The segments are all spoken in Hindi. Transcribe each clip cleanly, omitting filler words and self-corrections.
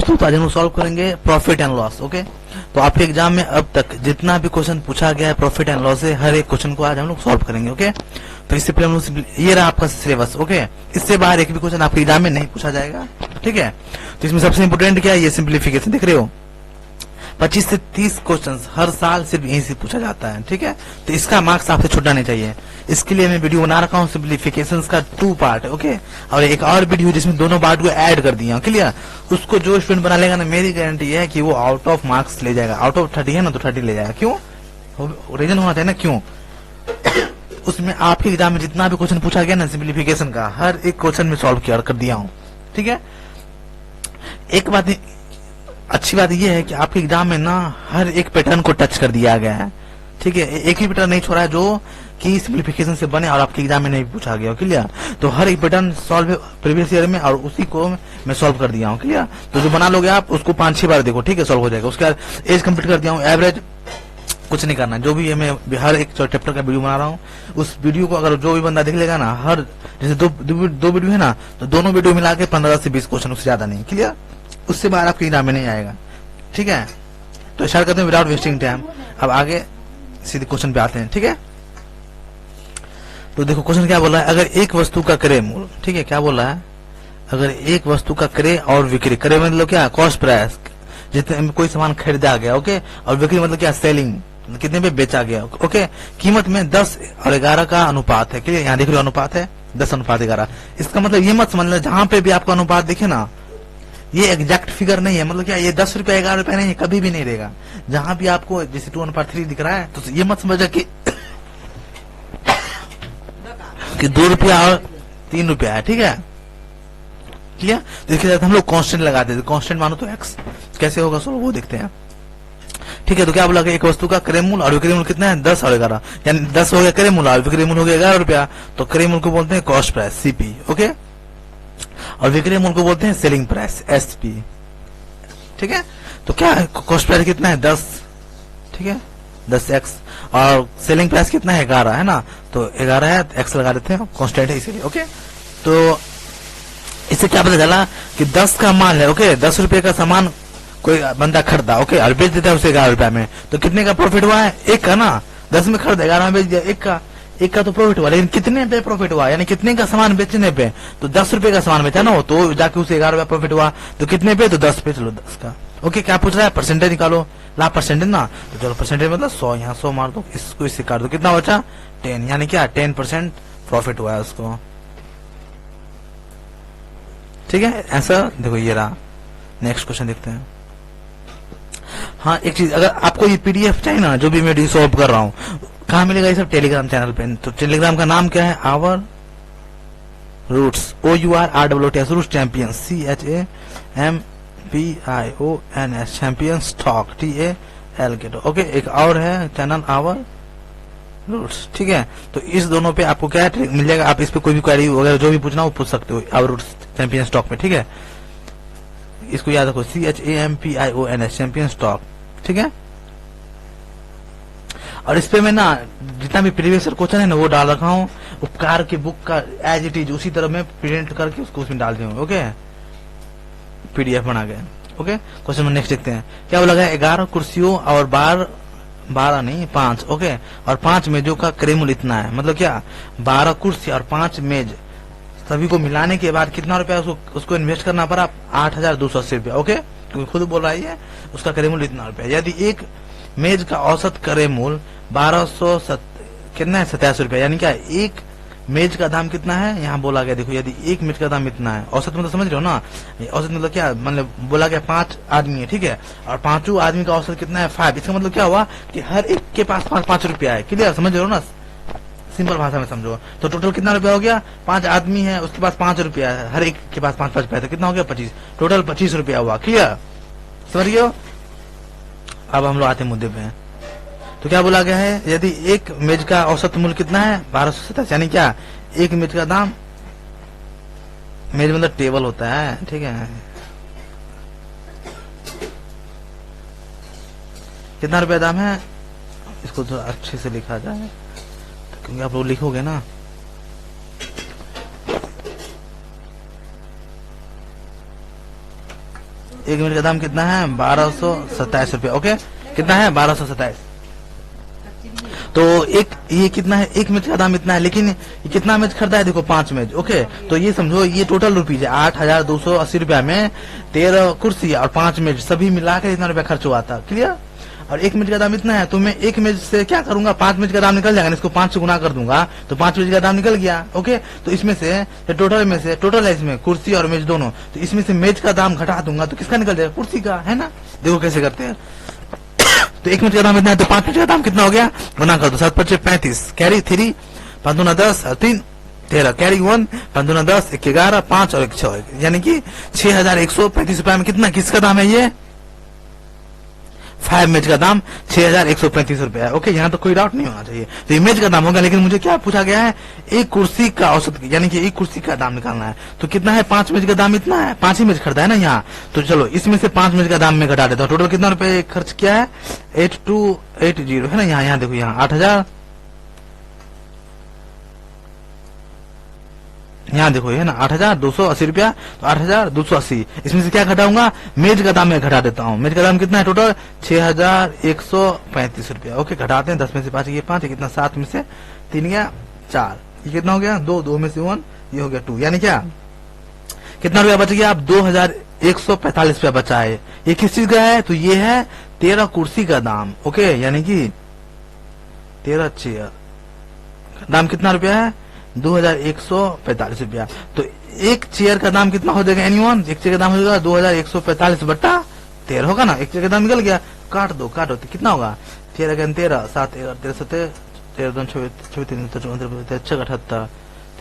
दोस्तों तो आज हम लोग सॉल्व करेंगे प्रॉफिट एंड लॉस। ओके, तो आपके एग्जाम में अब तक जितना भी क्वेश्चन पूछा गया है प्रॉफिट एंड लॉस से, हर एक क्वेश्चन को आज हम लोग सॉल्व करेंगे। ओके, तो इससे पहले हम लोग ये रहा आपका सिलेबस। ओके, इससे बाहर एक भी क्वेश्चन आपके एग्जाम में नहीं पूछा जाएगा। ठीक है, तो इसमें सबसे इंपोर्टेंट क्या है, ये सिंप्लीफिकेशन। देख रहे हो 25 से 30 क्वेश्चन हर साल सिर्फ यहीं से पूछा जाता है। ठीक है, तो इसका मार्क्स आपसे छूटना नहीं चाहिए। इसके लिए मैं वीडियो बना रखा हूँ सिंप्लीफिकेशन का 2 पार्ट। ओके, और एक और वीडियो जिसमें दोनों पार्ट को ऐड कर दिया। क्लियर, उसको जो स्टूडेंट बना लेगा ना, मेरी गारंटी है कि वो आउट ऑफ मार्क्स ले जाएगा। आउट ऑफ 30 है ना, तो 30 ले जाएगा। क्यों? रीजन होना चाहिए ना, क्यों? उसमें आपके एग्जाम में जितना भी क्वेश्चन पूछा गया ना सिंप्लीफिकेशन का, हर एक क्वेश्चन में सॉल्व किया कर दिया हूँ। ठीक है, एक बात अच्छी बात यह है कि आपके एग्जाम में ना हर एक पैटर्न को टच कर दिया गया है। ठीक है, एक ही पैटर्न नहीं छोड़ा है जो कि सिंप्लीफिकेशन से बने और आपके एग्जाम में नहीं पूछा गया। क्लियर, तो हर एक पैटर्न सॉल्व प्रीवियस ईयर में और उसी को मैं सॉल्व कर दिया हूँ। क्लियर, तो जो बना लोगे आप उसको 5-6 बार देखो। ठीक है, सॉल्व हो जाएगा। उसके बाद एज कंप्लीट कर दिया हूँ। एवरेज कुछ नहीं करना, जो भी मैं हर एक चैप्टर का वीडियो बना रहा हूँ, उस वीडियो को अगर जो भी बंदा देख लेगा ना, हर जैसे दो वीडियो है ना, तो दोनों वीडियो मिला के 15 से 20 क्वेश्चन, उससे ज्यादा नहीं। क्लियर, उससे बाहर आपके एग्जाम में नहीं आएगा। ठीक है, तो स्टार्ट करते हैं विदाउट वेस्टिंग टाइम। अब आगे सीधे क्वेश्चन पे आते हैं। ठीक है, तो देखो क्वेश्चन क्या बोला है, अगर एक वस्तु का क्रय मूल्य, ठीक है क्या बोला है, अगर एक वस्तु का क्रय और बिक्री, क्रय मतलब क्या, कॉस्ट प्राइस, जितने में कोई सामान खरीदा गया। ओके, और बिक्री मतलब क्या, सेलिंग, कितने पे बेचा गया। ओके, कीमत में 10 और 11 का अनुपात है। क्लियर, यहाँ देख रहे हो अनुपात है 10:11। इसका मतलब ये मत समझ लो जहां पे भी आपका अनुपात देखे ना, ये एग्जैक्ट फिगर नहीं है। मतलब क्या, ये 10 रुपया 11 रुपया नहीं है, कभी भी नहीं रहेगा। जहां भी आपको जैसे 2:3 दिख रहा है, तो ये मत समझो कि 2 रुपया और 3 रुपया है। ठीक है, क्लियर। देखिए हम लोग कांस्टेंट लगाते थे, कांस्टेंट मानो तो एक्स, कैसे होगा सो वो देखते हैं। ठीक है, तो क्या बोला कि एक वस्तु का क्रय मूल्य और विक्रय मूल्य कितना है, 10 और 11, यानी 10 हो गया क्रय मूल्य और विक्रय मूल्य हो गया 11 रुपया, तो क्रय मूल्य को बोलते हैं कॉस्ट प्राइस, सीपी। ओके, और विक्रय मूल्य को बोलते हैं सेलिंग प्राइस, एसपी। ठीक है, तो क्या है, कॉस्ट प्राइस कितना है, 10। ठीक है, 10x, और सेलिंग प्राइस कितना है, 11 है ना, तो 11 है, एक्स लगा देते हैं, कांस्टेंट है इसीलिए। ओके, तो इससे क्या पता चला कि 10 का माल है। ओके, 10 रुपए का सामान कोई बंदा खरीदा, ओके, और बेच देता है उसे 11 रुपया में, तो कितने का प्रॉफिट हुआ है, 1 का ना। 10 में खरीदा, 11 में बेच दिया, 1 का तो प्रॉफिट हुआ, लेकिन कितने पे प्रॉफिट हुआ, यानी कितने का सामान बेचने पे, तो 10 रुपए का सामान बेचा ना हो, तो जाके उसे 11 रुपया प्रॉफिट हुआ, तो कितने पे, तो 10 पे। चलो 10 का। ओके, क्या पूछ रहा है, परसेंटेज निकालो, ला परसेंटेज ना, तो चलो परसेंटेज मतलब 100, यहाँ 100 मार दो, इसको इससे काट दो, कितना बचा, 10, यानी क्या 10% प्रॉफिट हुआ है उसको। ठीक है, ऐसा देखो ये रहा। नेक्स्ट क्वेश्चन देखते हैं। हाँ, एक चीज, अगर आपको ये पीडीएफ चाहिए ना, जो भी मैं सॉल्व कर रहा हूँ, कहाँ मिलेगा ये सब, टेलीग्राम चैनल पे। तो टेलीग्राम का नाम क्या है, our roots, OURRWTS, roots champion, CHAMPIONS, champions talk, TAL। Okay, एक और है चैनल आवर रूट्स। ठीक है, तो इस दोनों पे आपको क्या मिल जाएगा, आप इस पे कोई भी क्वेरी वगैरह जो भी पूछना हो पूछ सकते हो, आवर रूट्स चैंपियन स्टॉक में। ठीक है, इसको याद रखो, CHAMPIONS, चैंपियन स्टॉक। ठीक है, और इस पे मैं ना जितना भी प्रीवियस क्वेश्चन है ना वो डाल रखा हूँ, उपकार की बुक का एज इट इज उसी तरह मैं प्रिंट करके उसको उसमें डाल दूंगा। ओके, पीडीएफ बना के। ओके, क्वेश्चन में नेक्स्ट देखते हैं। क्या बोला गया, 11 कुर्सियों और 12 नहीं 5। ओके, और 5 मेजों का क्रय मूल्य इतना है। मतलब क्या, 12 कुर्सी और 5 मेज सभी को मिलाने के बाद कितना रुपया उसको इन्वेस्ट करना पड़ा, 8,280 रुपया। ओके, क्योंकि खुद बोल रहा है उसका क्रय मूल्य इतना रुपया। यदि एक मेज का औसत क्रय मूल्य 1200 कितना है, 87 रुपया, यानी क्या एक मेज का दाम कितना है, यहाँ बोला गया देखो, यदि एक मेज का दाम इतना है, औसत मतलब समझ रहे हो ना, औसत मतलब क्या, मतलब बोला गया 5 आदमी है। ठीक है, और 5 आदमी का औसत कितना है, 5। इसका मतलब क्या हुआ कि हर एक के पास 5-5 रुपया है। क्लियर, समझ रहे हो ना, सिंपल भाषा में समझो। तो टोटल कितना रुपया हो गया, 5 आदमी है, उसके पास 5 रुपया है, हर एक के पास 5-5 रुपया, तो कितना हो गया, 25, टोटल 25 रुपया हुआ। क्लियर, समझ रहे हो। अब हम लोग आते मुद्दे पे। तो क्या बोला गया है, यदि एक मेज का औसत मूल्य कितना है, 1227, यानी क्या एक मेज का दाम, मेज मतलब टेबल होता है। ठीक है, कितना रुपया दाम है, इसको तो अच्छे से लिखा जाए, क्योंकि आप लोग लिखोगे ना। 1 मिनट का दाम कितना है 1227 रुपया। ओके, कितना है 1227। तो ये कितना है, 1 मिनट का दाम इतना है, लेकिन ये कितना मैच खरीदा है देखो 5 मैच। ओके, तो ये समझो ये टोटल रुपीज है 8,280 रुपया में 13 कुर्सी और 5 मैच सभी मिलाकर इतना रुपया खर्च हुआ था। क्लियर। और 1 मिनट का दाम इतना है, तो मैं 1 मैच से क्या करूंगा, 5 मैच का दाम निकल जाएगा, इसको 5 से गुना कर दूंगा तो 5 मैच का दाम निकल गया। ओके, तो इसमें से टोटल है इसमें कुर्सी और मेज दोनों, तो इसमें से मेज का दाम घटा दूंगा तो किसका निकल जाएगा, कुर्सी का, है ना। देखो कैसे करते हैं। तो 1 मिनट का दाम इतना है, तो 5 मिनट का दाम कितना हो गया, गुना कर दो, 7 × 5 = 35, कैरी 3, 5 दूना 10 और 3 13, कैरी 1, 5 दूना 10, 1 11, 5 और 1 6, यानी कि 6,135 रुपया में कितना किसका दाम है, ये 5 मैच का दाम 6,135 रुपया। ओके, यहाँ तो कोई डाउट नहीं होना चाहिए। तो ये मैच का दाम होगा, लेकिन मुझे क्या पूछा गया है, एक कुर्सी का औसत, यानी कि एक कुर्सी का दाम निकालना है। तो कितना है, 5 मैच का दाम इतना है, 5 ही मैच खरीदा है ना यहाँ। तो चलो इसमें से 5 मैच का दाम में घटा देता हूँ। टोटल कितना रुपए खर्च किया है, 8280 है ना। यहाँ देखो, यहाँ 8,000, यहाँ देखो ये ना 8,280 रुपया, तो 8,280 इसमें से क्या घटाऊंगा, मेज का दाम में घटा देता हूँ। मेज का दाम कितना है, टोटल 6,135 रुपया। ओके, घटाते हैं, 10 में से 5 ये 5, कितना 7 में से 3 गया 4, ये कितना हो गया 2, 2 में से 1, ये हो गया 2, यानी क्या कितना रुपया बच गया, अब 2,145 रुपया बचा है। ये किस चीज का है, तो ये है 13 कुर्सी का दाम। ओके, यानी कि 13 चेयर दाम कितना रुपया है, 2,145 रुपया। तो एक चेयर का दाम कितना हो जाएगा, एनीवन, एक चेयर का दाम हो जाएगा 2,145 बटा 13 होगा ना। एक चेयर का दाम निकल गया, काट दो कितना होगा, 13 × 13 7 13 13 7 13 2 24 13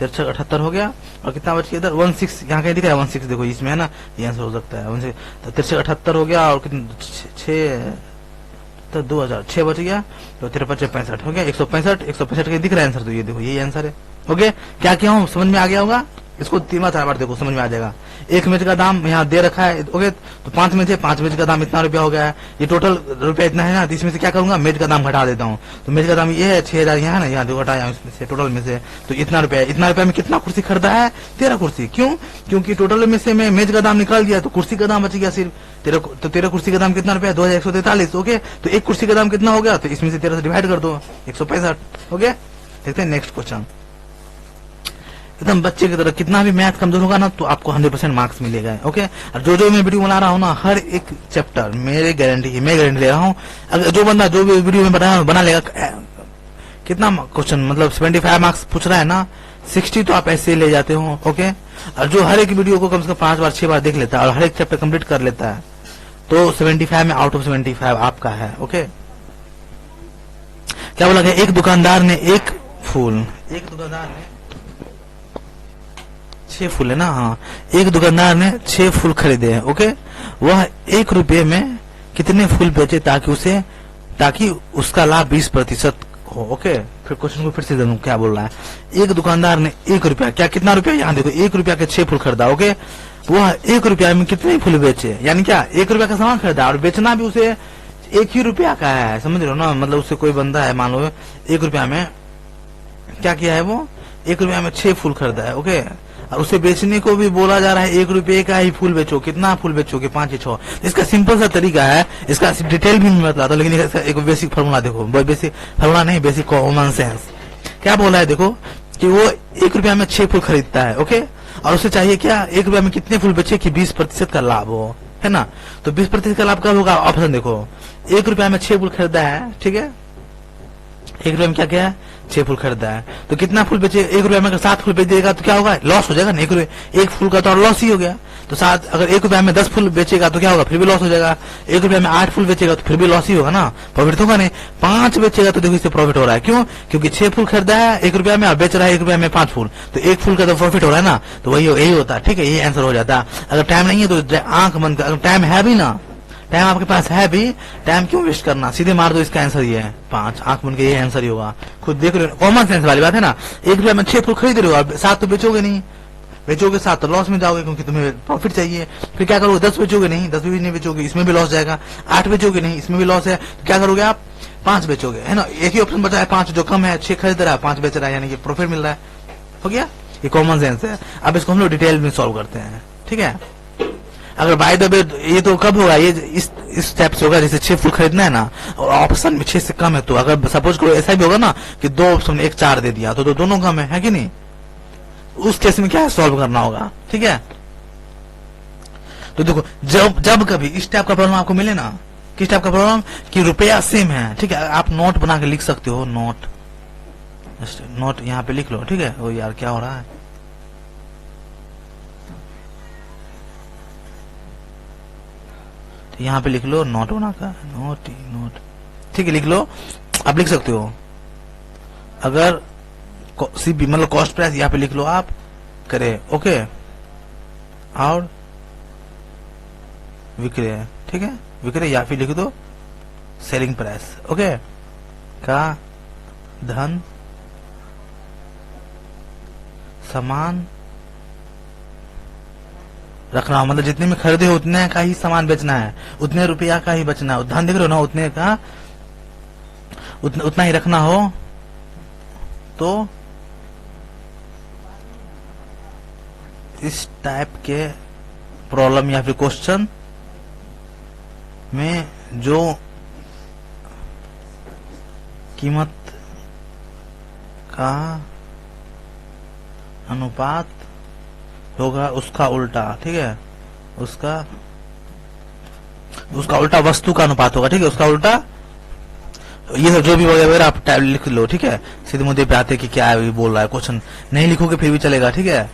78 हो गया। और कितना बच गया इधर 16, यहाँ कहीं दिख रहा है 16, देखो इसमें है ना, ये आंसर हो सकता है 16, तो 73 हो गया। और कितना 6 तो 2006 बच गया, तो 13 × 5 = 65 हो गया, 165 कहीं दिख रहा है आंसर, तो ये देखो यही आंसर है। ओके, क्या किया हूँ, समझ में आ गया होगा, इसको 3 बार देखो समझ में आ जाएगा। 1 मैच का दाम यहाँ दे रखा है। ओके, तो 5 मैच है, 5 मैच का दाम इतना रुपया हो गया है, ये टोटल रुपया इतना है ना। तो इसमें से क्या करूंगा, मेज का दाम घटा देता हूँ। तो मेज का दाम ये है 6,000, यहाँ है ना, यहाँ देखो घटाया इसमें से, टोटल में से, तो इतना रुपया में कितना कुर्सी खरीदा है, 13 कुर्सी। क्यों, क्योंकि टोटल में से मैं मेज का दाम निकाल दिया, तो कुर्सी का दाम बच गया सिर्फ 13। तो 13 कुर्सी का दाम कितना रुपया, 2,143। ओके, तो एक कुर्सी का दाम कितना हो गया, तो इसमें से 13 से डिवाइड कर दो, 165 हो गया। देखते हैं नेक्स्ट क्वेश्चन। एकदम बच्चे की तरह, कितना भी मैथ कमजोर होगा ना तो आपको 100% मार्क्स मिलेगा। ओके, और जो मैं वीडियो बना रहा हूँ ना, हर एक चैप्टर मेरे गारंटी है, मैं गारंटी ले रहा हूँ, अगर जो बंदा जो भी वीडियो में बना लेगा, कितना क्वेश्चन मतलब 75 मार्क्स पूछ रहा है ना, 60 तो आप ऐसे ले जाते हो। ओके, और जो हर एक वीडियो को कम से कम 5 बार 6 बार देख लेता है और हर एक चैप्टर कंप्लीट कर लेता है, तो 75 में आउट ऑफ 75 आपका है। ओके, क्या बोला गया, एक दुकानदार ने 6 फूल है ना, हाँ, एक दुकानदार ने 6 फूल खरीदे हैं। ओके, वह 1 रुपये में कितने फूल बेचे ताकि उसका लाभ 20% हो। ओके, फिर क्वेश्चन को फिर से देखो क्या बोल रहा है। एक दुकानदार ने 1 रुपया, क्या कितना रुपया, यहाँ देखो 1 रुपया के 6 फूल खरीदा। ओके, वह 1 रुपया में कितने फूल बेचे, यानी क्या 1 रुपया का सामान खरीदा और बेचना भी उसे 1 ही रुपया का है, समझ रहे हो ना। मतलब उससे कोई बंदा है, मान लो 1 रुपया में क्या किया है, वो 1 रुपया में 6 फूल खरीदा है। ओके, और उसे बेचने को भी बोला जा रहा है 1 रुपये का ही फूल बेचो। कितना फूल बेचोगे, 5 या 6। इसका सिंपल सा तरीका है, इसका डिटेल भी मैं बताता हूँ, लेकिन इसका एक बेसिक फॉर्मूला देखो, बेसिक फॉर्मूला नहीं, बेसिक कॉमन सेंस। क्या बोला है देखो, कि वो 1 रुपया में 6 फूल खरीदता है। ओके, और उसे चाहिए क्या, 1 रुपया में कितने फूल बेचे कि 20% का लाभ हो, है ना। तो 20% का लाभ कब होगा, ऑप्शन देखो, 1 रुपया में 6 फूल खरीदा है, ठीक है, 1 रुपया में क्या क्या है, 6 फूल खरीदा है, तो कितना फूल बेचे, 1 रुपया में अगर 7 फूल बेच देगा तो क्या होगा, लॉस हो जाएगा ना। 1 फूल का तो लॉस ही हो गया। तो 7, अगर 1 रुपया में 10 फूल बेचेगा तो क्या होगा, फिर भी लॉस हो जाएगा। 1 रुपया में 8 फूल बेचेगा तो फिर भी लॉस ही होगा ना, प्रॉफिट होगा नहीं। 5 बेचेगा तो देखो इससे प्रॉफिट हो रहा है। क्यों, क्योंकि 6 फूल खरीदा है 1 रुपया में और बेच रहा है 1 रुपया में 5 फूल, तो 1 फूल का तो प्रॉफिट हो रहा है ना। तो वही यही होता है, ठीक है, यही आंसर हो जाता है। अगर टाइम नहीं है तो आंख बंद कर, अगर टाइम है भी ना, टाइम आपके पास है भी, टाइम क्यों वेस्ट करना, सीधे मार दो, इसका आंसर ये है 5, आंख बन के ये आंसर ही होगा। खुद देख रहे हो, कॉमन सेंस वाली बात है ना। 1 रुपया में 6 फूल खरीद रहे हो, अब 7 तो बेचोगे नहीं, बेचोगे 7 तो लॉस में जाओगे, क्योंकि तुम्हें प्रॉफिट चाहिए। फिर क्या करोगे, 10 बेचोगे नहीं, 10 भी नहीं बेचोगे, इसमें भी लॉस जाएगा। 8 बेचोगे नहीं, इसमें भी लॉस है, तो क्या करोगे आप, 5 बेचोगे, है ना। एक ही ऑप्शन बचा है 5, जो कम है, 6 खरीद रहा है 5 बेच रहा है, यानी कि प्रॉफिट मिल रहा है। हो गया, ये कॉमन सेंस है। अब इसको हम लोग डिटेल में सॉल्व करते हैं, ठीक है। अगर बाय द वे ये तो कब होगा, ये इस स्टेप से होगा, जैसे 6 फुल खरीदना है ना और ऑप्शन में 6 से कम है, तो अगर सपोज करो ऐसा भी होगा ना कि 2 ऑप्शन में 1 4 दे दिया तो दोनों कम है कि नहीं, उस केस में क्या है सॉल्व करना होगा। ठीक है, तो देखो जब कभी इस टाइप का प्रॉब्लम आपको मिले ना, किस टाइप का प्रॉब्लम कि रुपया सेम है, ठीक है, आप नोट बना के लिख सकते हो, नोट यहाँ पे लिख लो। ठीक है, वो यार क्या हो रहा है, यहाँ पे लिख लो नोट बना का, नोट। ठीक है, लिख लो, आप लिख सकते हो। अगर सीबी मतलब कॉस्ट प्राइस यहाँ पे लिख लो आप करे, ओके, और विक्रय, ठीक है, विक्रय या फिर लिख दो सेलिंग प्राइस, ओके, का धन सामान रखना, मतलब जितने में खरीदे हो उतने का ही सामान बेचना है, उतने रुपया का ही बचना है, धन देख रहे हो ना, उतने का उतना ही रखना हो तो इस टाइप के प्रॉब्लम या फिर क्वेश्चन में जो कीमत का अनुपात होगा उसका उल्टा, ठीक है, उसका उल्टा वस्तु का अनुपात होगा। ठीक है, उसका उल्टा, ये सब जो भी वगैरह आप टाइप लिख लो। ठीक है, सीधे मुद्दे पे आते कि क्या है बोल रहा है, क्वेश्चन नहीं लिखोगे फिर भी चलेगा। ठीक है,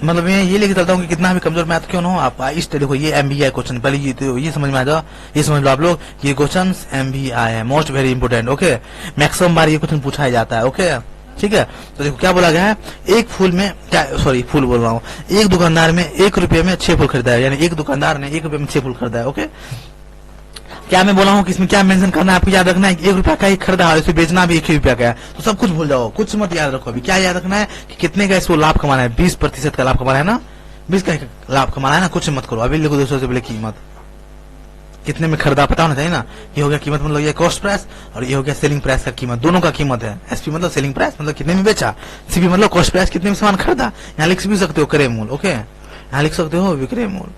मतलब मैं ये लेके चलता हूँ कि कितना भी कमजोर मैथ क्यों ना हो आप इस देखो, ये एमबीआई क्वेश्चन, पहले ये समझ में आ जाओ, ये समझ लो आप लोग, ये क्वेश्चन एमबीआई है, most very important. Okay, maximum बार ये क्वेश्चन पूछा ही जाता है। ओके, ठीक है, तो देखो क्या बोला गया है, एक फूल में क्या, सॉरी फूल बोल रहा हूँ, एक दुकानदार में 1 रुपये में 6 फूल खरीदा है, यानी एक दुकानदार ने 1 रुपये में 6 फूल खरीदा है। ओके, क्या मैं बोला हूँ कि इसमें क्या मेंशन करना है, आपको याद रखना है कि 1 रुपया का ही खरीदा है, इसे बेचना भी 1 ही रुपया का है, तो सब कुछ भूल जाओ, कुछ मत याद रखो। अभी क्या याद रखना है कि कितने का इसको लाभ कमाना है, 20% का लाभ कमाना है ना, 20 का लाभ कमाना है ना, कुछ मत करो। अभी लिखो 200 से पहले कीमत, कितने में खरीदा पता होना चाहिए ना, ये हो गया कीमत, मतलब ये कॉस्ट प्राइस, और ये हो गया सेलिंग प्राइस का कीमत, दोनों का कीमत है। एसपी मतलब सेलिंग प्राइस, मतलब कितने में बेचा, सीपी मतलब कॉस्ट प्राइस, कितने में सामान खरीदा, यहाँ लिख भी सकते हो क्रय मूल। ओके, यहाँ लिख सकते हो विक्रय मूल।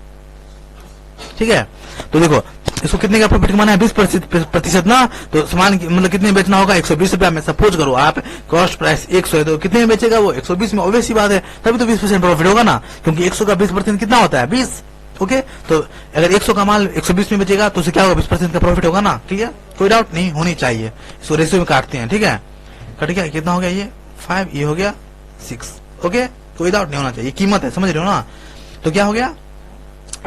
ठीक है, तो देखो इसको कितने का प्रॉफिट कमाना है, 20% ना, तो सामान मतलब कितने में बेचना होगा, 120 रुपया में। सपोज करो आप कॉस्ट प्राइस 100 है, तो कितने में बेचेगा वो, 120 में। ऑब्वियस सी बात है, तभी तो 20% प्रॉफिट होगा ना, क्योंकि 100 का 20% कितना होता है, 20। ओके, तो अगर 100 का माल 120 में बेचेगा तो उसे क्या होगा, 20% का प्रॉफिट होगा ना। ठीक है, कोई डाउट नहीं होनी चाहिए। इसको रेशियो में काटते हैं। ठीक है, कट गया, कितना हो गया ये 5, ये हो गया 6। ओके, कोई डाउट नहीं होना चाहिए, कीमत है, समझ रहे हो ना। तो क्या हो गया,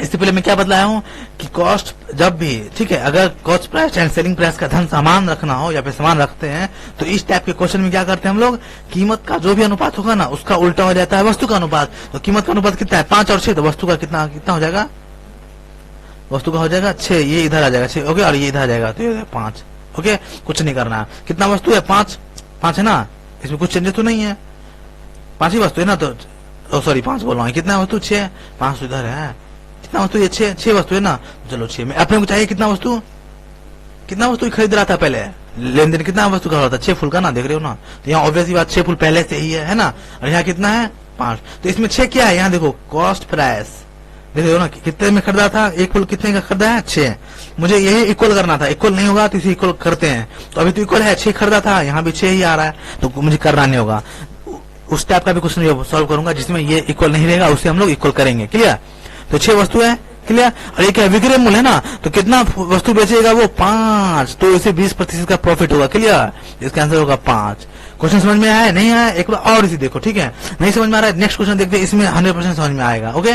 इससे पहले मैं क्या बतलाया हूं कि कॉस्ट जब भी, ठीक है, अगर cost price and selling price का धन सामान रखना हो या फिर सामान रखते हैं, तो इस टाइप के क्वेश्चन में क्या करते हैं हम लोग, कीमत का जो भी अनुपात होगा ना उसका उल्टा हो जाता है वस्तु का अनुपात। तो कीमत का अनुपात कितना है, 5 और 6, तो वस्तु का कितना हो जाएगा, वस्तु का हो जाएगा 6, ये इधर आ जाएगा 6। ओके, और ये इधर आ जाएगा, तो ये 5। ओके, कुछ नहीं करना है। कितना वस्तु है, 5 है ना, इसमें कुछ चेंजेस तो नहीं है, 5 ही वस्तु है ना, तो सॉरी 5 बोल रहा हूँ, कितना वस्तु 6, 5 इधर है, कितना वस्तु ये 6 वस्तु है ना, चलो 6 में। अपने को चाहिए कितना वस्तु खरीद रहा था पहले, लेन देन कितना वस्तु का हो रहा था, 6 फूल का ना, देख रहे हो ना, तो यहाँ ऑब्वियसली बात 6 फूल पहले से ही है ना, और यहाँ कितना है 5, तो इसमें 6 क्या है, यहाँ देखो कॉस्ट प्राइस, देख रहे हो ना, कितने में खरीदा था, 1 फूल कितने का खरीदा है 6, मुझे यही इक्वल करना था, इक्वल नहीं होगा तो इसे इक्वल करते हैं, तो अभी तो इक्वल है, 6 खरीदा था, यहाँ भी 6 ही आ रहा है, तो मुझे करना नहीं होगा। उस टाइप का भी क्वेश्चन सॉल्व करूंगा जिसमें ये इक्वल नहीं रहेगा, उसे हम लोग इक्वल करेंगे। क्लियर, तो 6 वस्तु है, क्लियर, और ये क्या विक्रय मूल्य है ना, तो कितना वस्तु बेचेगा वो 5, तो इसे 20% का प्रॉफिट होगा। क्लियर, इसका आंसर होगा 5। क्वेश्चन समझ में आया, नहीं आया, एक बार और इसे देखो। ठीक है, नहीं समझ में आ रहा है, नेक्स्ट क्वेश्चन देखते हैं, इसमें 100% समझ में आएगा। ओके,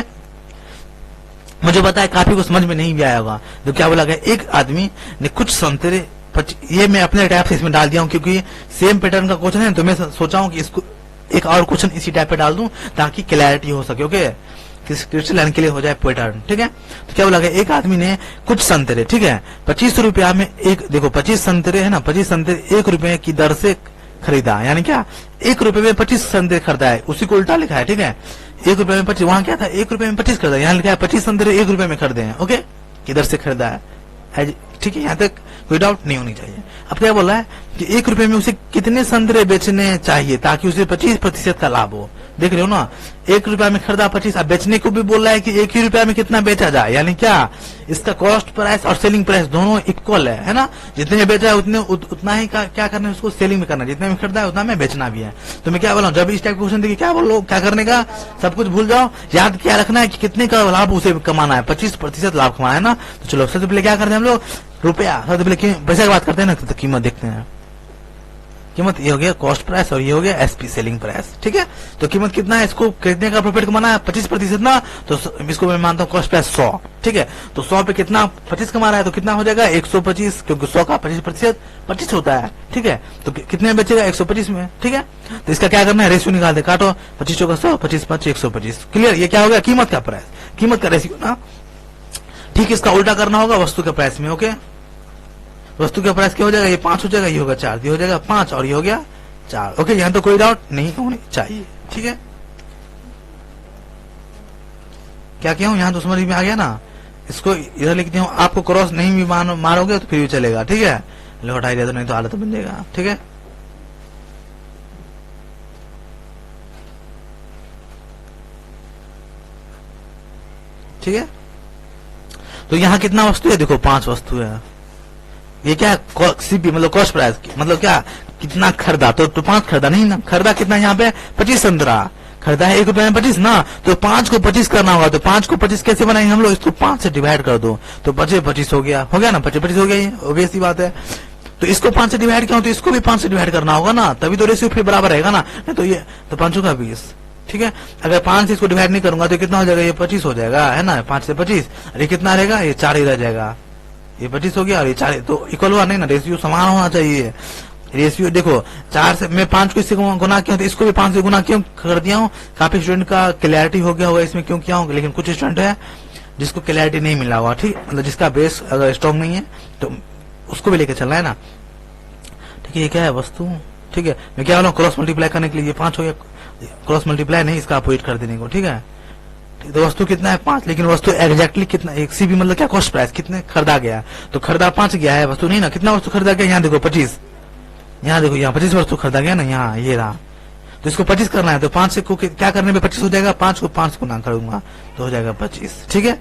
मुझे पता है काफी को समझ में नहीं भी आया होगा। तो क्या बोला गया, एक आदमी ने कुछ संतरे, ये मैं अपने टाइप से इसमें डाल दिया हूँ क्योंकि सेम पैटर्न का क्वेश्चन है, तो मैं सोचा हूँ कि इसको एक और क्वेश्चन इसी टाइप पे डाल दूं ताकि क्लैरिटी हो सके। ओके, क्रिस्टल लाइन के लिए हो जाए पैटर्न। ठीक है, तो क्या बोला गया, एक आदमी ने कुछ संतरे, ठीक है, 25 रुपया में एक, देखो 25 संतरे है ना, 25 संतरे 1 रुपए की दर से खरीदा, यानी क्या 1 रुपए में 25 संतरे खरीदा है, उसी को उल्टा लिखा है। ठीक है, 1 रुपए में 25, वहां क्या था 1 रुपए में 25 खरीदा, यहाँ लिखा है 25 संतरे 1 रुपए में खरीदे हैं। ओके, किधर से खरीदा है, ठीक है, यहाँ तक कोई डाउट नहीं होनी चाहिए। अब क्या बोला है कि 1 रुपए में उसे कितने संतरे बेचने चाहिए ताकि उसे 25% का लाभ हो। देख रहे हो ना, 1 रुपया में खरीदा 25, अब बेचने को भी बोल रहा है कि 1 ही रुपया में कितना बेचा जाए, यानी क्या इसका कॉस्ट प्राइस और सेलिंग प्राइस दोनों इक्वल है ना, जितने में बेचा है उतने उतना ही क्या करना है उसको सेलिंग में करना है, जितने में खरीदा है उतना में बेचना भी है। तो मैं क्या बोला हूँ, जब इस टाइप का क्वेश्चन देखिए क्या बोलो, क्या करने का, सब कुछ भूल जाओ, याद क्या रखना है कि कितने का लाभ उसे कमाना है, 25% लाभ कमाना है ना। तो चलो सबसे पहले क्या करते हैं हम लोग, रुपया, सबसे पहले पैसे की बात करते हैं ना, तो कीमत देखते हैं। कीमत ये हो गया कॉस्ट प्राइस और ये हो गया एसपी सेलिंग प्राइस, ठीक है। तो कीमत कितना है, इसको कितने का प्रॉफिट कमाना है, 25% ना, तो इसको मैं मानता हूँ कॉस्ट प्राइस 100, ठीक है। तो 100 पे कितना 25 कमा रहा है, तो कितना हो जाएगा 125, क्योंकि 100 का 25% 25 होता है, ठीक है। तो कितने में बचेगा 125 में, ठीक है। तो इसका क्या करना है, रेशियो निकाल दे, काटो 25 का 100, 25 5 125, क्लियर। ये क्या हो गया, कीमत का प्राइस, कीमत का रेशियो ना, ठीक। इसका उल्टा करना होगा वस्तु के प्राइस में, ओके। वस्तु का प्राइस क्या हो जाएगा, ये 5 हो जाएगा, ये होगा 4, ये हो जाएगा 5 और ये हो गया 4, ओके। यहाँ तो कोई डाउट नहीं होनी चाहिए, ठीक है। क्या किया हूँ यहाँ तो समझ में आ गया ना। इसको इधर लिखते हूँ, आपको क्रॉस नहीं भी मारोगे तो फिर भी चलेगा, ठीक है। लो हटाई दिया तो नहीं तो हालत बन जाएगा, ठीक है। ठीक है, तो यहाँ कितना वस्तु है, देखो 5 वस्तु है। ये क्या सीपी मतलब कॉस्ट प्राइस, मतलब क्या कितना खरीदा, तो 5 खरीदा नहीं ना, खरीदा कितना यहाँ पे 25 संतरा खरीदा है, 1 रुपए में 25 ना, तो 5 को 25 करना होगा। तो 5 को 25 कैसे बनाएंगे हम लोग, इसको 5 से डिवाइड कर दो, तो 25 हो गया ना, 25 हो गया, ये ऑब्वियस सी बात है। तो इसको 5 से डिवाइड किया तो इसको भी 5 से डिवाइड करना होगा ना, तभी तो रेशियो फिर बराबर रहेगा ना, नहीं तो ये तो 5 का 20, ठीक है। अगर 5 से इसको डिवाइड नहीं करूंगा तो कितना हो जाएगा, ये 25 हो जाएगा, है ना, 5 से 25, अरे कितना रहेगा, ये 4 ही रह जाएगा, ये 25 हो गया और ये 4, तो इक्वल हुआ नहीं ना, रेशियो समान होना चाहिए। रेशियो देखो 4 से मैं 5 को इससे गुना किया तो इसको भी 5 से गुना क्यों कर दिया हूँ, काफी स्टूडेंट का क्लैरिटी हो गया होगा इसमें क्यों किया हूँ, लेकिन कुछ स्टूडेंट है जिसको क्लैरिटी नहीं मिला हुआ, ठीक, मतलब जिसका बेस अगर स्ट्रॉन्ग नहीं है तो उसको भी लेके चलना है ना, ठीक है। ये क्या है वस्तु, ठीक है। मैं क्या बोला हूँ, क्रॉस मल्टीप्लाई करने के लिए ये 5 हो गया, क्रॉस मल्टीप्लाई नहीं, इसका अपोजिट कर देने को, ठीक है। तो वस्तु कितना है 5, लेकिन वस्तु एग्जैक्टली कितना, एक सी भी मतलब क्या कॉस्ट प्राइस कितने खरीदा गया, तो खरीदा 5 गया है, वस्तु नहीं ना, कितना वस्तु खरीदा गया, यहाँ देखो 25, यहाँ देखो यहाँ 25 वस्तु खरीदा गया ना, यहाँ ये रहा, तो इसको 25 करना है, तो 5 से को क्या करने में 25 हो जाएगा, 5 को 5 गुना करूंगा तो हो जाएगा 25, ठीक है।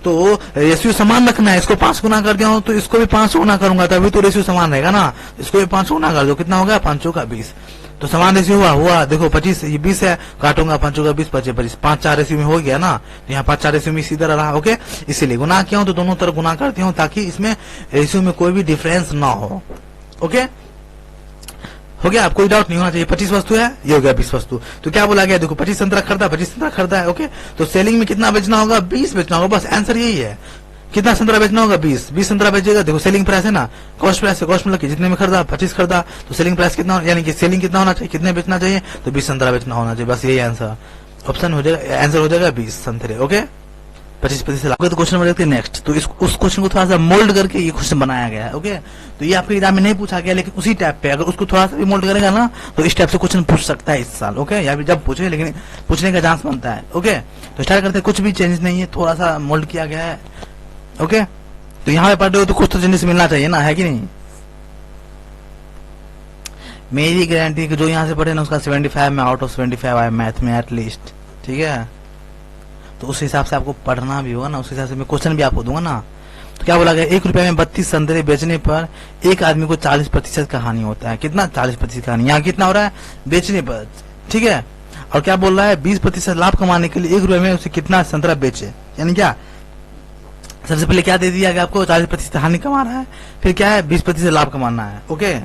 तो रेशियो समान रखना है, इसको 5 गुना कर दिया हूं तो इसको भी 5 गुना करूंगा तभी तो रेशियो समान रहेगा ना, इसको भी 5 गुना कर दो, कितना होगा 5 का 20, तो समान रेशियो हुआ देखो 25 ये 20 है, काटूंगा 5 का 20 25 5 4 रेशियो में हो गया ना, तो यहाँ 5 4 रेशियो में इसी तरह रहा, ओके। इसीलिए गुना किया हूं तो दोनों तरफ गुना करती हूँ ताकि इसमें रेशियो में कोई भी डिफरेंस ना हो, ओके। हो गया, आप कोई डाउट नहीं होना चाहिए। 25 वस्तु है, ये हो गया 20 वस्तु, तो क्या बोला गया, देखो 25 संतरा खरीदा, 25 संतरा खरीदा है, ओके। तो सेलिंग में कितना बेचना होगा, 20 बेचना होगा, बस आंसर यही है। कितना संतरा बेचना होगा, 20 संतरा बेचेगा, देखो सेलिंग प्राइस है ना, कॉस्ट प्राइस है, कॉस्ट मतलब कि जितने में खरीदा 25 खरीदा, तो सेलिंग प्राइस कितना, यानी कि सेलिंग कितना होना चाहिए, कितने बेचना चाहिए, तो 20 संतरा बेचना होना चाहिए, बस यही आंसर, ऑप्शन हो जाएगा, आंसर हो जाएगा 20 संतरे, ओके। 25% लाभ। तो क्वेश्चन नंबर नेक्स्ट, तो उस क्वेश्चन को थोड़ा सा मोल्ड करके ये क्वेश्चन बनाया गया है, ओके। तो ये आपके एग्जाम में नहीं पूछा गया, लेकिन उसी टाइप पे अगर उसको थोड़ा सा भी मोल्ड करेगा ना तो इस टाइप से क्वेश्चन पूछ सकता है इस साल, ओके, या फिर जब पूछे, लेकिन पूछने का चांस बनता है, ओके। तो स्टार्ट करते हैं, कुछ भी चेंज नहीं है, थोड़ा सा मोल्ड किया गया है, ओके। तो यहाँ पे पढ़ रहे हो तो कुछ तो चेंजेस मिलना चाहिए ना, है कि नहीं। मेरी गारंटी कि जो यहाँ से पढ़े ना उसका 75 में आउट ऑफ 75 आए मैथ में एटलीस्ट, ठीक है। तो उस हिसाब से आपको पढ़ना भी होगा ना, उस हिसाब से मैं क्वेश्चन भी आपको दूंगा ना। तो क्या बोला गया, 1 रुपए में 32 संतरे बेचने पर एक आदमी को 40% का हानि होता है, कितना 40% का हानि, यहाँ कितना हो रहा है बेचने पर, ठीक है। और क्या बोल रहा है 20% लाभ कमाने के लिए 1 रुपए में उसे कितना संतरा बेचे, यानी क्या सबसे पहले क्या दे दिया गया आपको, 40% हानि कमा रहा है, फिर क्या है 20% लाभ कमाना है, ओके।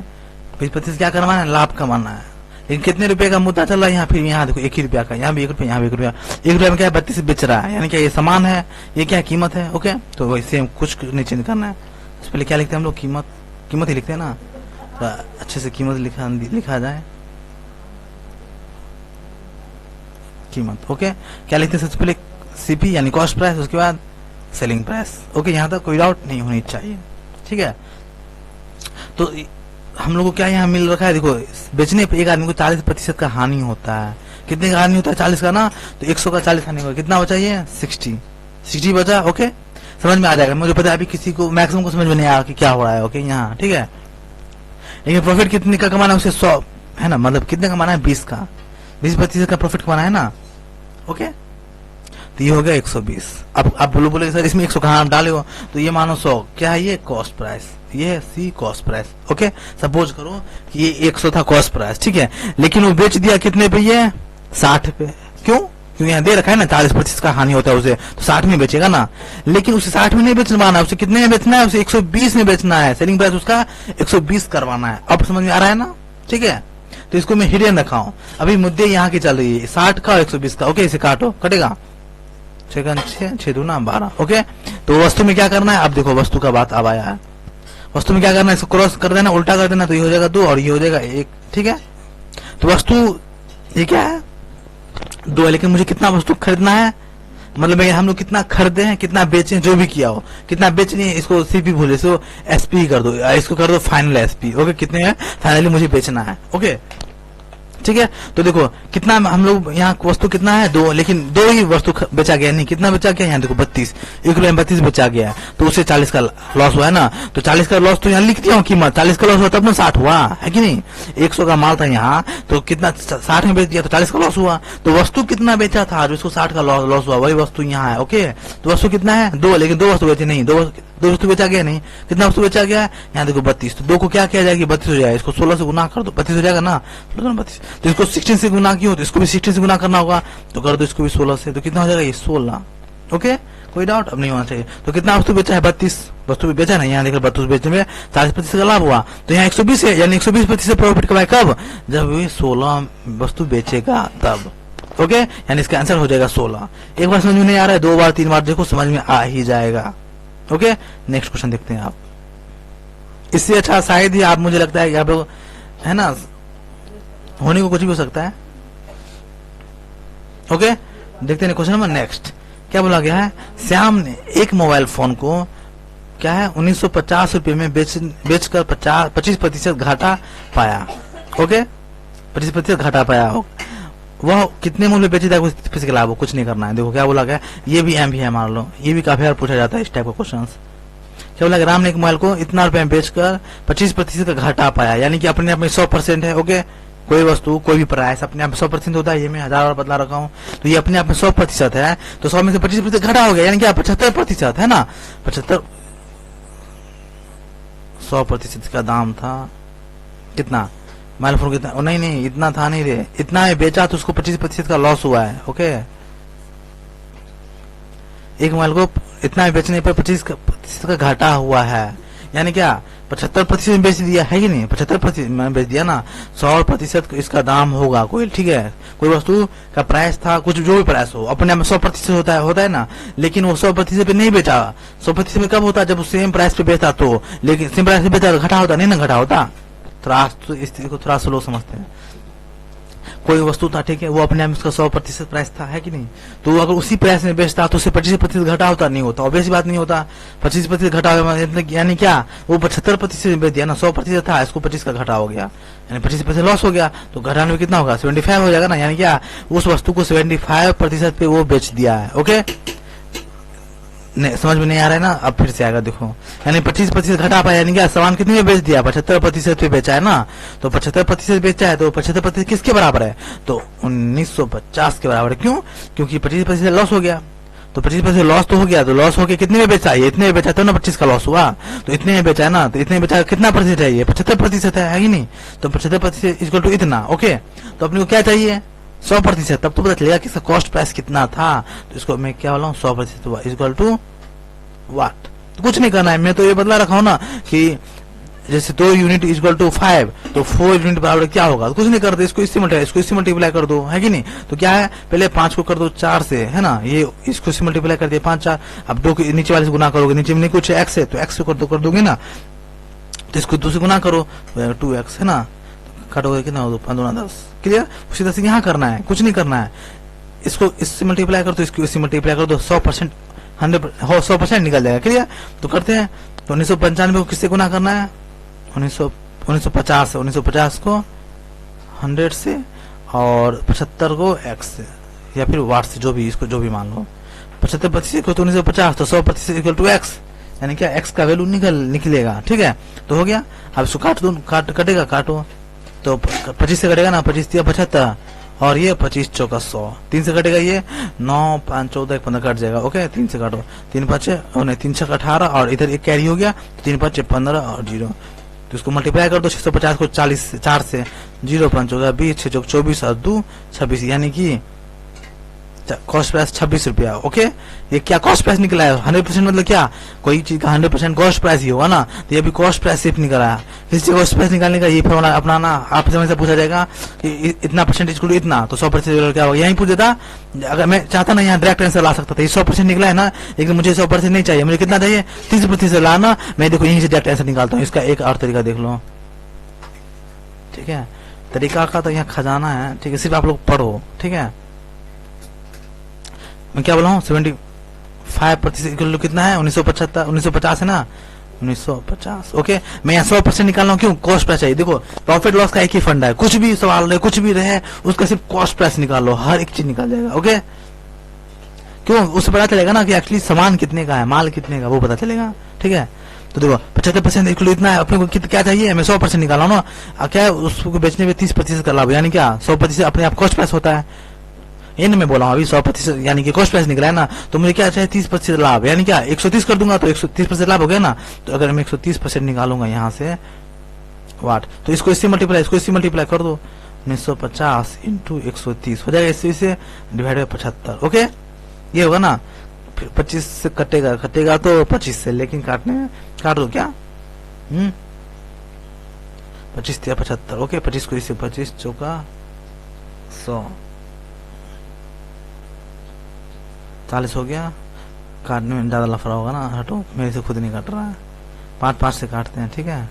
20% क्या करवाना है, लाभ कमाना है, लेकिन कितने रुपए का मुद्दा चल रहा है यहाँ, फिर यहाँ देखो 1 ही रुपया का, यहाँ भी 1 रुपया, यहाँ भी 1 रुपया, 1 रुपया में क्या है 32 बेच रहा है, यानी क्या ये समान है, ये क्या कीमत है, ओके। तो वही सेम कुछ नहीं चेंज करना है, उससे पहले क्या लिखते हैं हम लोग, कीमत ही लिखते हैं ना, तो अच्छे से कीमत लिखा जाए, कीमत, ओके। क्या लिखते हैं सबसे पहले सीपी यानी कॉस्ट प्राइस, उसके बाद सेलिंग प्राइस, ओके। यहाँ तक कोई डाउट नहीं होनी चाहिए, ठीक है। तो हम लोग को क्या यहाँ मिल रखा है, देखो बेचने पे एक आदमी को 40% का हानि होता है, कितने का हानि होता है 40 का ना, तो 100 का 40 हानि होगा, कितना बचा ये 60 बचा, ओके। समझ में आ जाएगा, मुझे पता है अभी किसी को मैक्सिमम को समझ में नहीं आया कि क्या हो रहा है, ओके यहाँ, ठीक है। लेकिन प्रॉफिट कितने का कमाना है उसे 100 है ना, मतलब कितने कमाना है 20 का, 20% का प्रॉफिट कमाना है ना, ओके। तो ये हो गया 120। अब आप बोलोगे सर इसमें 100 कहाँ आप डाले हो, तो ये मानो 100 क्या है, ये कॉस्ट प्राइस, ये है सी कॉस्ट प्राइस, ओके। सपोज करो कि ये 100 था कॉस्ट प्राइस, ठीक है, लेकिन वो बेच दिया कितने पे, ये 60 पे। क्यों? क्योंकि यहाँ दे रखा है ना 40% का हानि होता है उसे, तो 60 में बेचेगा ना, लेकिन उसे 60 में नहीं बेचवाना है, उसे कितने में बेचना है, उसे 120 में बेचना है, सेलिंग प्राइस उसका 120 करवाना है। अब समझ में आ रहा है ना, ठीक है। तो इसको मैं हिडन रखा हूं, अभी मुद्दे यहाँ की चल रही है 60 का और 120 का, ओके। इसे काटो, कटेगा 6 दूना 12, ओके। तो वस्तु में क्या करना है, अब देखो वस्तु का बात अब आया है, वस्तु में क्या करना है, इसको क्रॉस कर देना, उल्टा कर देना, तो ये हो जाएगा 2 और ये हो जाएगा 1, ठीक है। तो वस्तु ये क्या है 2 है, लेकिन मुझे कितना वस्तु खरीदना है, मतलब हम लोग कितना खरीदे हैं, कितना बेचे, जो भी किया हो, कितना बेचनी है, इसको सीपी भूले, इसको एसपी कर दो, इसको कर दो फाइनल एसपी, ओके। कितने है फाइनली मुझे बेचना है, ओके, ठीक है। तो देखो कितना हम लोग यहाँ वस्तु कितना है 2, लेकिन 2 ही वस्तु बेचा गया, नहीं कितना बेचा गया, यहाँ देखो 32, 1 किलो में 32 बेचा गया है, तो उससे 40 का लॉस हुआ है ना। तो 40 का लॉस तो यहाँ लिख दिया हूँ कीमत, 40 का लॉस हुआ तब ना 60 हुआ है कि नहीं। 100 का माल था यहाँ, तो कितना 60 में बेच दिया, तो 40 का लॉस हुआ। तो वस्तु कितना बेचा था जो इसको 60 का लॉस हुआ, वही वस्तु यहाँ है, ओके। तो वस्तु कितना है 2, लेकिन 2 वस्तु बेची नहीं, 2 वस्तु बेचा गया नहीं, कितना वस्तु बेचा गया है, यहाँ देखो 32, तो 2 को क्या किया जाएगी 32 हो जाएगा, इसको 16 से गुना कर दो, 32 हो जाएगा ना, 32। तो इसको 16 से गुना किया तो इसको भी 16 से गुना करना होगा, तो कर दो इसको भी 16 से, तो कितना हो जाएगा ये 16, ओके। कोई डाउट अब नहीं होना चाहिए। तो कितना वस्तु बेचा है 32 वस्तु भी बेचा ना, यहाँ देखो 32 बेचने में 40% का लाभ हुआ, तो यहाँ 120 है, यानी 120% प्रॉफिट कमाए कब, जब ये 16 वस्तु बेचेगा तब, ओके। यानी इसका आंसर हो जाएगा 16। एक बार समझ में नहीं आ रहा है, 2 बार 3 बार देखो समझ में आ ही जाएगा, ओके। नेक्स्ट क्वेश्चन देखते हैं आप। इससे अच्छा शायद ही आप, मुझे लगता है आप लोग है ना, होने को कुछ भी हो सकता है, ओके। देखते हैं क्वेश्चन नंबर नेक्स्ट क्या बोला गया है। श्याम ने एक मोबाइल फोन को क्या है 1950 रुपए में बेचकर 25% घाटा पाया, ओके। 25% घाटा पाया, वह कितने मूल्य बेची था, किसी के लाभ हो, कुछ नहीं करना है। देखो क्या बोला गया, ये भी एम भी है, मान लो ये भी काफी बार पूछा जाता है इस टाइप का क्वेश्चन। क्या बोला, राम ने एक मोबाइल को इतना रुपए में बेचकर 25% का घाटा पाया, यानी कि अपने आप में 100% है, ओके। कोई वस्तु कोई भी प्राइस अपने आप में 100% होता है, ये मैं 1000 बार बदला रखा हूँ, तो ये अपने आप में 100% है, तो 100 में से 25% घटा हो गया, यानी क्या 75% है ना। 100% का दाम था कितना, मोबाइल फोन कितना, नहीं इतना था नहीं रे, इतना है बेचा तो उसको 25% का लॉस हुआ है, ओके। एक मोबाइल को इतना बेचने पर 25% का घाटा हुआ है, यानी क्या 75% में बेच दिया है कि नहीं, 75% में बेच दिया ना, 100% इसका दाम होगा कोई, ठीक है। कोई वस्तु का प्राइस था, कुछ जो भी प्राइस हो अपने आप में 100% होता है ना, लेकिन वो 100% पे नहीं बेचा। 100% में कब होता है, जब सेम प्राइस पे बेचता तो, लेकिन सेम प्राइस पे बेचा तो घटा होता नहीं ना, घटा होता। तो इस चीज को थोड़ा सा लोग समझते हैं। कोई वस्तु था, ठीक है, वो अपने आप में उसका 100% प्राइस था, है कि नहीं, तो अगर उसी प्राइस में बेचता तो उससे 25% घटा होता, नहीं होता, ऑब्वियस बात नहीं होता। 25% घटा यानी क्या, वो 75% बेच दिया ना, 100% था, इसको 25 का घटा हो गया, यानी 25% लॉस हो गया, तो घटाने में कितना होगा 75 हो जाएगा ना, यानी क्या उस वस्तु को 75% पे वो बेच दिया है, ओके। नहीं समझ में नहीं आ रहा है ना, अब फिर से आएगा देखो, यानी 25% घटा पाया, यानी क्या सामान कितने में बेच दिया, 75% पे बेचा है ना, तो 75% बेचा है, तो 75% किसके बराबर है, तो 1950 के बराबर है। क्यों, क्योंकि 25% लॉस हो गया, तो 25% लॉस तो हो गया, तो लॉस होकर कितने में बेचा, ये इतने में बेचा तो ना 25 का लॉस हुआ, तो इतने में बेचा है ना, तो इतने में बेचा कितना प्रतिशत है, ये 75% है ही नहीं, तो 75% इक्वल टू इतना, ओके। तो अपने को क्या चाहिए 100%, तब तो पता चलेगा कि इसका कॉस्ट प्राइस कितना था, तो इसको मैं क्या बोला हूँ 100% इक्वल टू वाट। तो कुछ नहीं करना है, मैं तो ये बदला रखा हूँ ना कि जैसे 2 यूनिट इक्वल टू 5, तो 4 यूनिट बराबर क्या होगा, तो कुछ नहीं करते, इसको इससे मल्टीप्लाई कर दो, है कि नहीं। तो क्या है, पहले 5 को कर दो 4 से, है ना, ये इसको इससे मल्टीप्लाई कर दिया 5 4, अब 2 के नीचे वाले से गुना करोगे, नीचे में नहीं कुछ x है तो x से कर दोगे ना, तो इसको 2 से गुना करो 2x, है ना, काटोगे कितना हो 15 10, क्लियर। उसी तरह से यहाँ करना है, कुछ नहीं करना है, इसको इससे मल्टीप्लाई कर दो, इसको इससे मल्टीप्लाई कर दो, 100% 100% निकल जाएगा, क्लियर। तो करते हैं, तो 1995 को किससे गुना करना है, 1950 को 100 से, और 75 को x से, या फिर वाट से, जो भी इसको जो भी मान लो, 75% को तो 1950, तो 100% इक्वल टू x, यानी क्या x का वैल्यू निकलेगा, ठीक है। तो हो गया, अब इसको काट दो, कटेगा, काटो, तो 25 से कटेगा ना, 25 दिया 75, और ये 25 चौका 100, 3 से कटेगा ये 9 5 14 15 कट जाएगा। ओके 3 से काटो, 3 5 नहीं 3 6 18 और इधर एक कैरी हो गया 3 5 15 और 0, तो इसको मल्टीप्लाई कर दो 650 को 40 4 से, 0 5 होगा 20 6 24 और 2 26, यानी कि कॉस्ट प्राइस 26 रुपया। ओके ये क्या कॉस्ट प्राइस निकला है 100%, मतलब क्या कोई चीज का 100% कॉस्ट प्राइस ही होगा ना, तो ये भी कॉस्ट प्राइस सिर्फ निकला है। इस कॉस्ट प्राइस निकालने का ये फॉर्मूला अपनाना, आपसे हमेशा पूछा जाएगा कि इतना परसेंटेज को इतना, तो 100% क्या होगा, यही पूछ देता। अगर मैं चाहता ना यहाँ डायरेक्ट आंसर ला सकता था, ये 100% निकला है ना, लेकिन मुझे 100% नहीं चाहिए, मुझे कितना चाहिए 30% लाना। मैं देखो यहीं से डायरेक्ट आंसर निकालता हूँ। इसका एक और तरीका देख लो, ठीक है, तरीका का तो यहाँ खजाना है, ठीक है, सिर्फ आप लोग पढ़ो, ठीक है। मैं क्या बोला हूँ 75% इक्वल टू कितना है 1975 1950 है ना 1950। ओके मैं यहाँ 100% निकाल रहा हूँ, क्यों कॉस्ट प्राइस चाहिए। देखो प्रॉफिट लॉस का एक ही फंडा है, कुछ भी सवाल रहे कुछ भी रहे उसका सिर्फ कॉस्ट प्राइस निकाल लो, हर एक चीज निकाल जाएगा। ओके क्यों, उससे पता चलेगा ना कि एक्चुअली सामान कितने का है, माल कितने का, वो पता चलेगा। ठीक है तो देखो 75% इक्वल इतना है, अपने को क्या चाहिए, मैं 100% निकाला हूँ ना, क्या है उसको बेचने में 30% का लाभ, यानी क्या 100% अपने आप कॉस्ट प्राइस होता है। इन में बोला हूँ अभी 100% यानी कि कॉस्ट प्राइस निकला है ना, तो मुझे क्या चाहिए 30% लाभ, यानी क्या 130 कर दूंगा तो 130% लाभ हो गया ना। तो अगर मैं 130% निकालूंगा यहाँ से वाट, तो इसको इससे मल्टीप्लाई कर दो 1950 इंटू 130 हो जाएगा, इससे डिवाइड बाय 75। ओके ये होगा ना, फिर 25 से कटेगा तो 25 से, लेकिन काट दो क्या 25 या 75। ओके 25 को इससे 25 चौका 100 40 हो गया। काटने में ज्यादा लफड़ा होगा ना, हटो मेरे से खुद नहीं काट रहा है, 5 से काटते हैं। ठीक है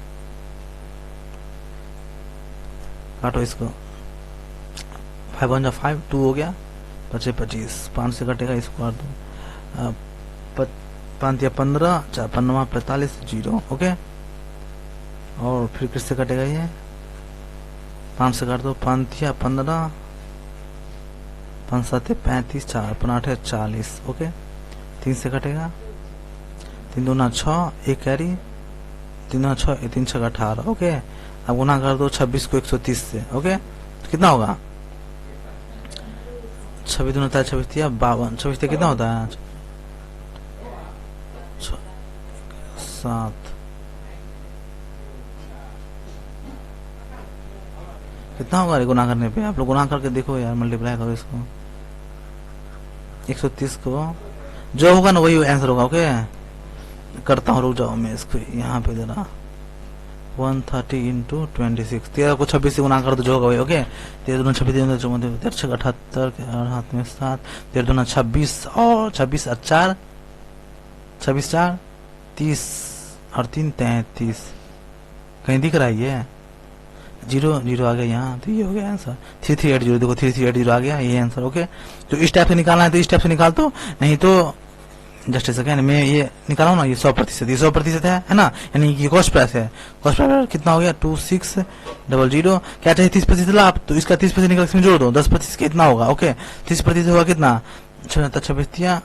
काटो इसको, 5 1 5 2 हो गया, 25 25 5 से कटेगा, इसको काट दो 5 या 15 4 15 45 0। ओके और फिर किससे कटेगा ये 5 से काट दो, 5 या 15 5 7 35 4 5 8 40। ओके 3 से कटेगा, 3 2 6 एक कैरी, 3 6 3 6 18। ओके अब गुना कर दो 26 को 130 से। ओके तो कितना होगा 26 2 26 या 52, 26 से कितना होता है 7। कितना होगा गुना करने पे, आप लोग गुना करके देखो यार, मल्टीप्लाई करो इसको 130 को, जो होगा ना वही आंसर होगा। ओके करता हूँ, रुक जाओ मैं इसको यहाँ पे जरा 130 इंटू 26, 13 को 26 से गुना कर दो जो होगा वही। ओके 13 2 26 13 6 78 हाथ में 7 13 2 26 और 26 और 4 26 4 30 और 3 33। कहीं दिख रहा है ये 0 0 आ गया यहाँ, तो ये हो गया आंसर 3380। देखो 3380 आ गया ये आंसर। ओके तो इस टाइप से निकालना है तो इस टाइप से निकाल दो, नहीं तो जस्ट सेकेंड मैं ये निकाला हूँ ना, ये 100% ये 100% है ना, यानी कि कॉस्ट प्राइस है। कॉस्ट प्राइस कितना हो गया 2600। क्या चाहिए 30% लाभ, तो इसका 30% निकाल इसमें जोड़ दो, 10% कितना होगा। ओके 30% होगा कितना 26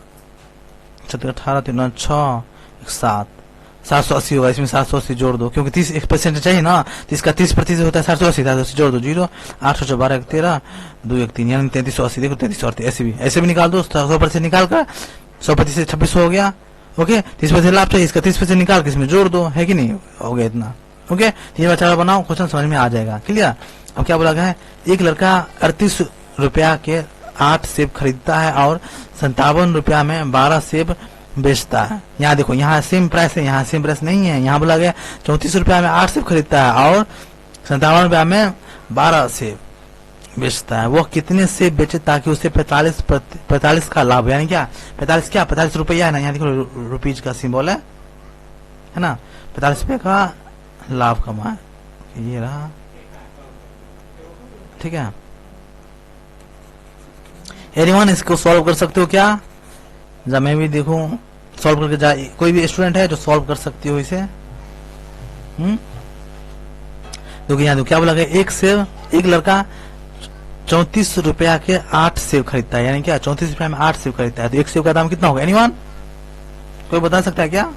18 3 6 7 780 होगा, इसमें 780 जोड़ दो, क्योंकि 30% चाहिए ना, तो इसका 30% होता है 780 जोड़ दो 0 8 12 13 2 1 3 यानी 3380। देखो 3380 ऐसे भी निकाल दो, 100% निकाल कर 100% 26 हो गया। ओके 30% लाभ चाहिए, इसका 30% निकाल के इसमें जोड़ दो, है कि नहीं, हो गया इतना। ओके 3 बार 4 बार बनाओ, क्वेश्चन समझ में आ जाएगा। क्लियर। अब क्या बोला गया है, एक लड़का 38 रुपया के 8 सेब खरीदता है और 57 रुपया में 12 सेब बेचता है। यहाँ देखो यहाँ सेम प्राइस है, यहाँ सेम प्राइस नहीं है, यहाँ बोला गया 34 रुपया में 8 सेब खरीदता है और 57 रुपया में 12 सेब बेचता है। वो कितने सेब बेचे ताकि उसे 45 का लाभ, यानी क्या 45 रुपया है ना, यहाँ देखो रुपीज का सिंबल है ना, 45 रुपये का लाभ कमाए, ये रहा। ठीक है एनीवन इसको सॉल्व कर सकते हो क्या, जब मैं भी देखूं सॉल्व करके जा, कोई भी स्टूडेंट है जो सॉल्व कर सकती हो इसे। देखो यहाँ देखो क्या बोला गया, एक लड़का 34 रुपया के 8 सेब खरीदता है, यानी क्या 34 रुपया में 8 सेब खरीदता है, तो एक सेब का दाम कितना होगा एनीवन, कोई बता सकता है क्या,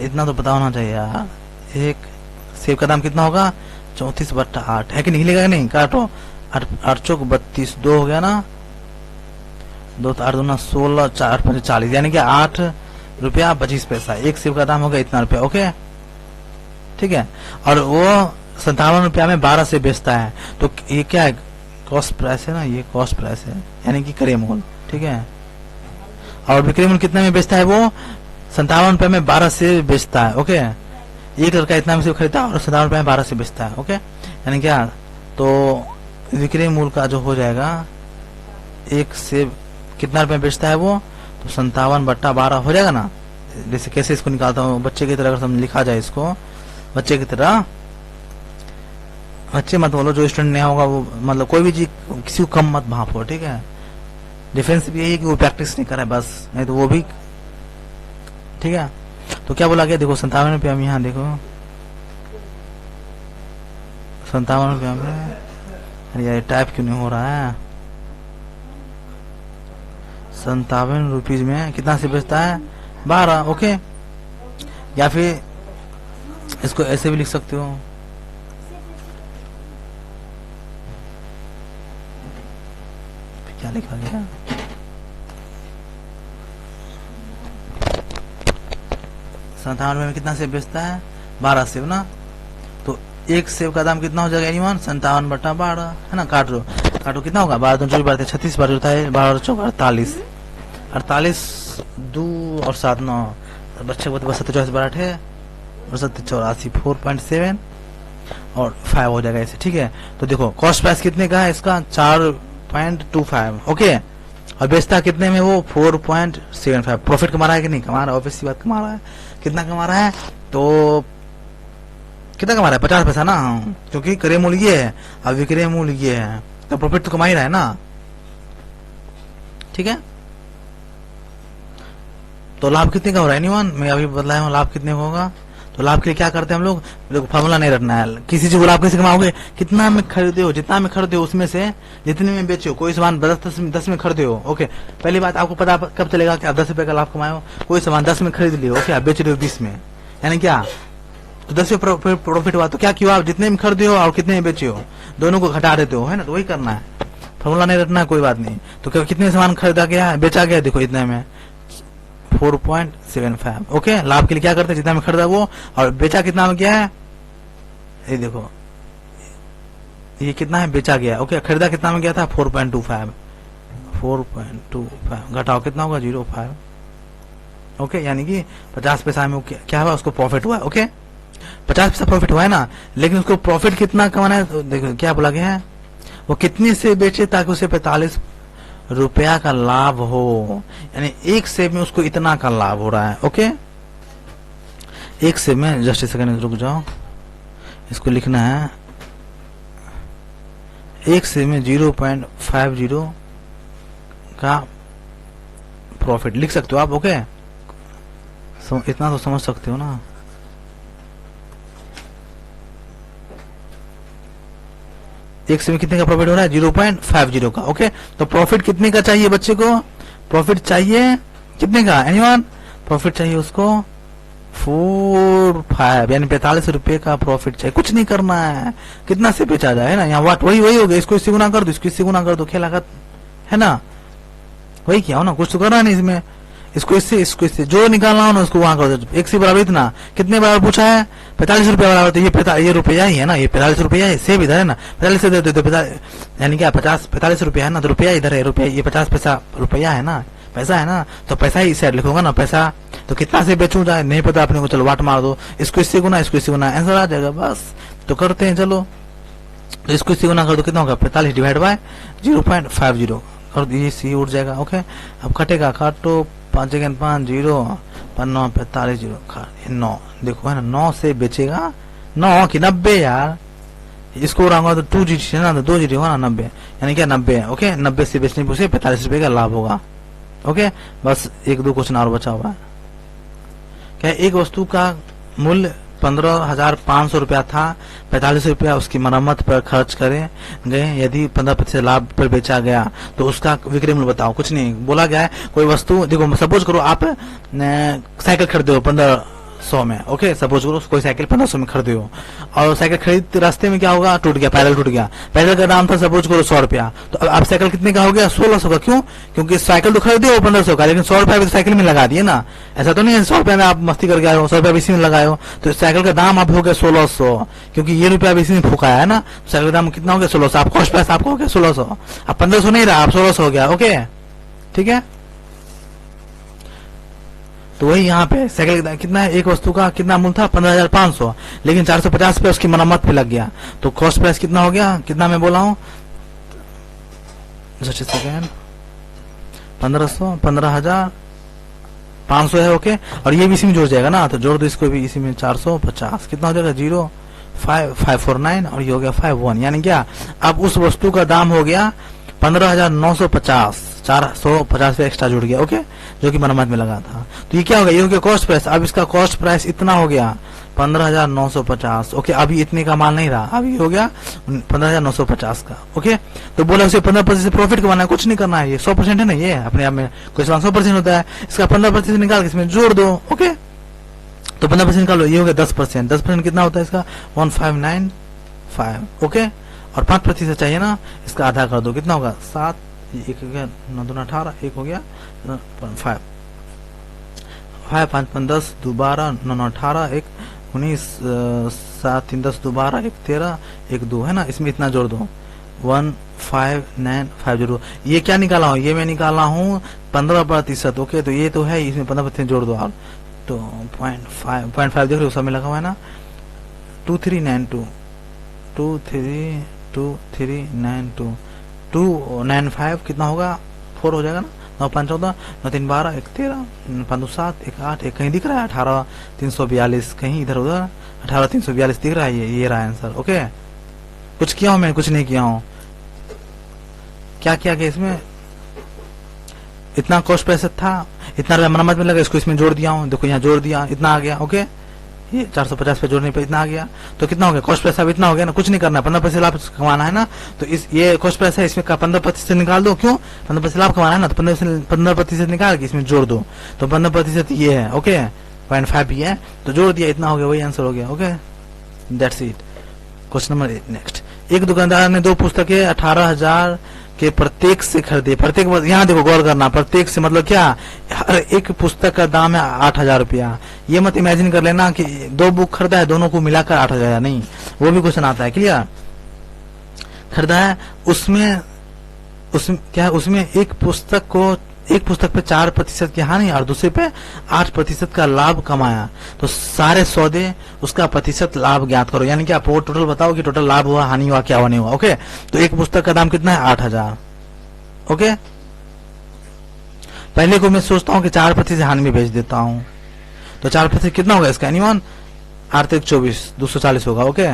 इतना तो पता होना चाहिए यार। एक सेब का दाम कितना होगा 34/8 है कि नहीं, हिलेगा नहीं, काटो 8 चौक 32, 2 हो गया ना, 2 तो 8 दूना 16, 4 5 40, यानी कि 8 रुपया 25 पैसा। एक सेब का दाम हो गया इतना रुपया। ओके ठीक है, और वो 57 रुपया में 12 सेब बेचता है। तो ये क्या है, कॉस्ट प्राइस है ना, ये कॉस्ट प्राइस है, यानी कि क्रय मूल्य। ठीक है, और विक्रय मूल्य कितने में बेचता है, वो 57 रुपए में 12 से बेचता है। ओके, एक लड़का इतना में से खरीदता है और 57 रुपए में 12 से बेचता है। ओके, यानी क्या, तो विक्रय मूल्य का जो हो जाएगा, एक सेब कितना रुपए में बेचता है वो, तो 57/12 हो जाएगा ना। जैसे कैसे इसको निकालता हूँ, बच्चे की तरह अगर लिखा जाए इसको, बच्चे की तरह, बच्चे मत बोलो, जो स्टूडेंट नहीं होगा वो, मतलब कोई भी चीज किसी को कम मत भापो। ठीक है, डिफरेंस भी यही है कि वो प्रैक्टिस नहीं करे बस, नहीं तो वो भी। ठीक है, तो क्या बोला गया, देखो 57 रुपया में, यहाँ देखो 57 रुपया में, अरे यार टाइप क्यों नहीं हो रहा है, 57 रुपीज में कितना से बेचता है, 12। ओके, या फिर इसको ऐसे भी लिख सकते हो, क्या लिखा गया, ₹57 में कितना सेब बेचता है, 12 सेब ना। तो एक सेब का दाम कितना हो जाएगा एनीवन, 57/12 है ना। काटो कितना होगा, 12 दूनी 24, 36 बार होता है, 12 चौक 48, 2 और 7 9, बच्चे को 27 8 है और 84, 4.7 और 5 हो जाएगा ऐसे। ठीक है, तो देखो कॉस्ट प्राइस कितने का है इसका, 4.25। ओके, और बेचता कितने में वो, 4.75। प्रॉफिट कमा रहा है कि नहीं कमा रहा है, ऑब्वियसली बात कमा रहा है। कितना कमा रहा है, तो कितना कमा रहा है, 50 पैसा ना, क्योंकि क्रय मूल्य ये है और विक्रय मूल्य ये है, तो प्रॉफिट तो कमा ही रहा है ना। ठीक है, तो लाभ कितने का हो रहा है एनीवन, मैं अभी बतलाया हूँ लाभ कितने का होगा। तो लाभ के लिए क्या करते हैं हम लोग, देखो फार्मूला नहीं रखना है, किसी चीज को लाभ कैसे कमाओगे, कितना में खरीदे हो, जितना में खरीदे हो उसमें से जितने में बेचे हो। कोई सामान 10 में खरीदे हो, ओके, पहली बात आपको पता कब चलेगा कि आप 10 रुपए का लाभ कमाए हो। कोई सामान 10 में खरीद लियो, ओके, आप बेच रहे हो 20 में, यानी क्या, तो 10 में प्रॉफिट हुआ, तो क्या किया, आप जितने में खरीदे हो और कितने में बेचे हो दोनों को घटा देते हो, है ना। तो वही करना है, फार्मूला नहीं रखना है, कोई बात नहीं। तो कितने सामान खरीदा गया, बेचा गया, देखो इतने में 4.75। ओके, लाभ के लिए क्या करते हैं, जितना में खरीदा वो, और बेचा कितना में गया है, ये देखो ये कितना है, बेचा गया। ओके, खरीदा कितना में गया था, 4.25, 4.25 घटाओ कितना होगा, 0.5। ओके, यानी कि 50 पैसा में क्या हुआ, उसको प्रॉफिट हुआ। ओके, 50 पैसा प्रॉफिट हुआ है ना, लेकिन उसको प्रॉफिट कितना कमाना है, तो देखो क्या बोला गया है, वो कितने से बेचे ताकि उसे 45 रुपया का लाभ हो, यानी एक सेब में उसको इतना का लाभ हो रहा है। ओके, एक सेब में, जस्ट सेकंड रुक जाओ, इसको लिखना है, एक सेब में 0.50 का प्रॉफिट लिख सकते हो आप। ओके, इतना तो समझ सकते हो ना। एक सेब में कितने का प्रॉफिट हो रहा है, 0.50 का। ओके, तो प्रॉफिट कितने का चाहिए बच्चे को, प्रॉफिट चाहिए कितने का एनीवन, प्रॉफिट चाहिए उसको 45, यानी 45 रुपए का प्रॉफिट चाहिए। कुछ नहीं करना है, कितना से बेचा जाए, है ना। यहाँ वाट वही हो गया, इसको इससे गुना कर दो, इसको इससे गुना कर दो, क्या लागत है ना, वही क्या हो ना, कुछ तो करना नहीं इसमें, इसको इससे जो निकालना हो ना उसको वहां कर दो। एक से बराबर इतना, कितने बराबर पूछा है, 45 रुपया बराबर, तो ये रुपया ही है ना, ये 45 रुपया है, सेब इधर है ना, 45 से दे दो, यानी क्या 45 रुपया है ना, तो रुपया इधर है, रुपया ये 50 पैसा रुपया है ना, पैसा है ना, तो पैसा ही इस साइड लिखूंगा ना, पैसा। तो कितना से बेचूं जाए नहीं पता अपने को, चलो वाट मार दो, इसको इससे गुना, इसको इससे गुना, आंसर आ जाएगा बस। तो करते हैं, चलो, तो इसको इससे गुना कर दो, कितना होगा, 45 डिवाइड बाय 0.50 और ये सी उठ जाएगा। ओके, अब कटेगा, काटो, 5 जगह 5 0 5 45 0 9, देखो है ना, 9 से बेचेगा, 9 की 90 यार, इसको उड़ाऊंगा तो 2 जीरो है ना, तो 2 जीरो होगा ना, 90, यानी क्या 90 है। ओके, 90 से बेचने पर 45 रुपए का लाभ होगा। ओके, बस 1-2 क्वेश्चन और बचा हुआ है। क्या एक वस्तु का मूल्य 15,500 रुपया था, 45 रुपया उसकी मरम्मत पर खर्च करे गए, यदि 15% लाभ पर बेचा गया तो उसका विक्रय मूल्य बताओ। कुछ नहीं बोला गया है, कोई वस्तु, देखो सपोज करो आप साइकिल खरीदे हो 100 में। ओके, सपोज करो कोई साइकिल 1500 में खरीदे हो और साइकिल खरीदते रास्ते में क्या होगा, टूट गया, पैडल टूट गया। पैडल का दाम था सपोज करो 100 रुपया, तो अब साइकिल कितने का हो गया, 1600 का। क्यों? क्योंकि साइकिल तो खरीदे हो 1500 का, लेकिन 100 रुपया भी तो साइकिल में लगा दिए ना। ऐसा तो नहीं है 100 रुपया में आप मस्ती करके आए हो, 100 रुपया भी इसी में लगाए हो, तो साइकिल का दाम अब हो गया 1600, क्योंकि ये रुपया भी इसी में फूकाया है ना। साइकिल का दाम कितना हो गया, 1600। आप कॉस्ट प्राइस आपको हो गया 1600, अब 1500 नहीं रहा, अब 1600 हो गया। ओके, ठीक है। तो वही यहाँ पे साइकिल का कितना है, एक वस्तु का कितना मूल्य था 15,500, लेकिन 450 पे उसकी मरम्मत पे लग गया, तो कॉस्ट प्राइस कितना हो गया, कितना मैं बोला हूँ, 15,500 है। ओके, और ये भी इसी में जुड़ जाएगा ना, तो जोड़ दो इसको भी इसी में, 450 कितना हो जाएगा, 0,549 और ये हो गया 51, यानी क्या, अब उस वस्तु का दाम हो गया 15,950, 450 पे एक्स्ट्रा जुड़ गया। ओके, जो कि मरम्मत में लगा था। तो ये क्या हो गया, ये हो गया कॉस्ट प्राइस। अब इसका कॉस्ट प्राइस इतना हो गया 15,950। ओके, अभी इतने का माल नहीं रहा, अभी हो गया 15,950 का। ओके, तो बोला उसे 15% प्रॉफिट कमाना है, कुछ नहीं करना है, ये 100% है ना, ये अपने आप में कोई सवाल 100% होता है, इसका 15% निकाल के इसमें जोड़ दो। ओके, तो 15% निकालो, ये हो गया 10%। 10% कितना होता है इसका, 1595। ओके, और 5% चाहिए ना, इसका आधा कर दो, कितना होगा 7, एक हो गया 9 दूना 18, एक हो गया 5, 5 5 5 10 2 12 9 9 18 1 19 7 3 10 2 12 1 13 1 2 है ना, इसमें इतना जोड़ दो 1595 जोड़ो। ये क्या निकाला हूँ, ये मैं निकाला हूँ 15%। ओके, तो ये तो है, इसमें 15% जोड़ दो आप, तो 0.5 देख रहे हो सब में लगा हुआ है ना, 2392 2392 295 कितना होगा, 4 हो जाएगा ना, 9 5 14 9 3 12 1 13 5 2 7 1 8, एक कहीं दिख रहा है 18,342, कहीं इधर उधर 18,342 दिख रहा है, ये रहा आंसर। ओके, कुछ किया हूं मैं, कुछ नहीं किया हूं, क्या किया गया इसमें, इतना कॉस्ट प्राइस था, इतना रुपया मरम्मत में लगा, इसको इसमें जोड़ दिया हूं, देखो यहाँ जोड़ दिया, इतना आ गया। ओके, ये 450 पे जोड़ने पे इतना आ गया, तो कितना हो गया कॉस्ट प्राइस, अब इतना हो गया ना, कुछ नहीं करना, 15% लाभ कमाना है ना, तो इस ये कॉस्ट प्राइस है, इसमें का 15% निकाल दो। क्यों, 15% लाभ कमाना है ना, तो 15% निकाल के इसमें जोड़ दो, तो 15% ये है। ओके, 0.5 ही है, तो जोड़ दिया, इतना हो गया, वही आंसर हो गया। Okay, that's it. Question number 8 next. एक दुकानदार ने 2 पुस्तकें 18,000 के प्रत्येक से खरीदे। प्रत्येक, यहाँ देखो गौर करना, प्रत्येक से मतलब क्या, हर एक पुस्तक का दाम है 8,000 रुपया। ये मत इमेजिन कर लेना कि 2 बुक खरीदा है, दोनों को मिलाकर 8,000, नहीं, वो भी क्वेश्चन आता है। क्लियर, खरीदा है, उसमें क्या है, उसमें एक पुस्तक पे 4% की हानि और दूसरे पे 8% का लाभ कमाया, तो सारे सौदे उसका प्रतिशत लाभ ज्ञात करो, यानी कि आप वो टोटल बताओ कि टोटल लाभ हुआ, हानि हुआ, क्या नहीं हुआ। ओके, तो एक पुस्तक का दाम कितना है 8,000। ओके, पहले को मैं सोचता हूं कि 4% हानि में बेच देता हूं, तो 4% कितना होगा इसका, एनीवन 8 24 240 होगा। ओके,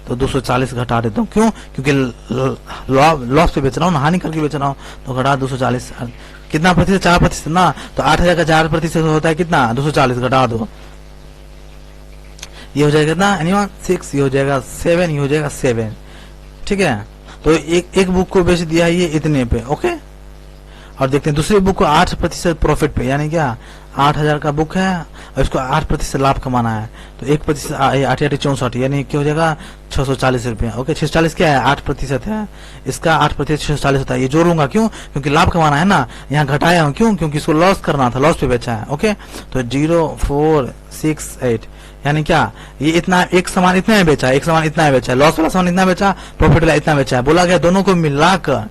तो 240 घटा देता हूँ, क्यों, क्योंकि लॉस पे बेच रहा हूँ ना, हानि करके बेच रहा हूँ, तो घटा 240, कितना प्रतिशत, 4% ना, तो 8,000 का 4% होता है कितना, 240 घटा दो, ये हो जाएगा कितना, एनीवन 6, ये हो जाएगा 7, ये हो जाएगा 7। ठीक है, तो एक बुक को बेच दिया ये इतने पे। ओके, और देखते हैं दूसरी बुक को 8% प्रॉफिट पे, यानी क्या 8,000 का बुक है और इसको 8% लाभ कमाना है, तो 1% 8 8 64, यानी क्या हो जाएगा 640 रुपया। ओके, 640 क्या है, 8% है, इसका 8% 640 होता है, ये जोड़ूंगा, क्यों, क्योंकि लाभ कमाना है ना, यहाँ घटाया हूँ, क्यों, क्योंकि इसको लॉस करना था, लॉस पे बेचा है। ओके, तो 0468, यानी क्या, ये इतना एक सामान इतना है बेचा, एक सामान इतना है बेचा, लॉस वाला सामान इतना बेचा, प्रॉफिट वाला इतना बेचा है, बोला गया दोनों को मिलाकर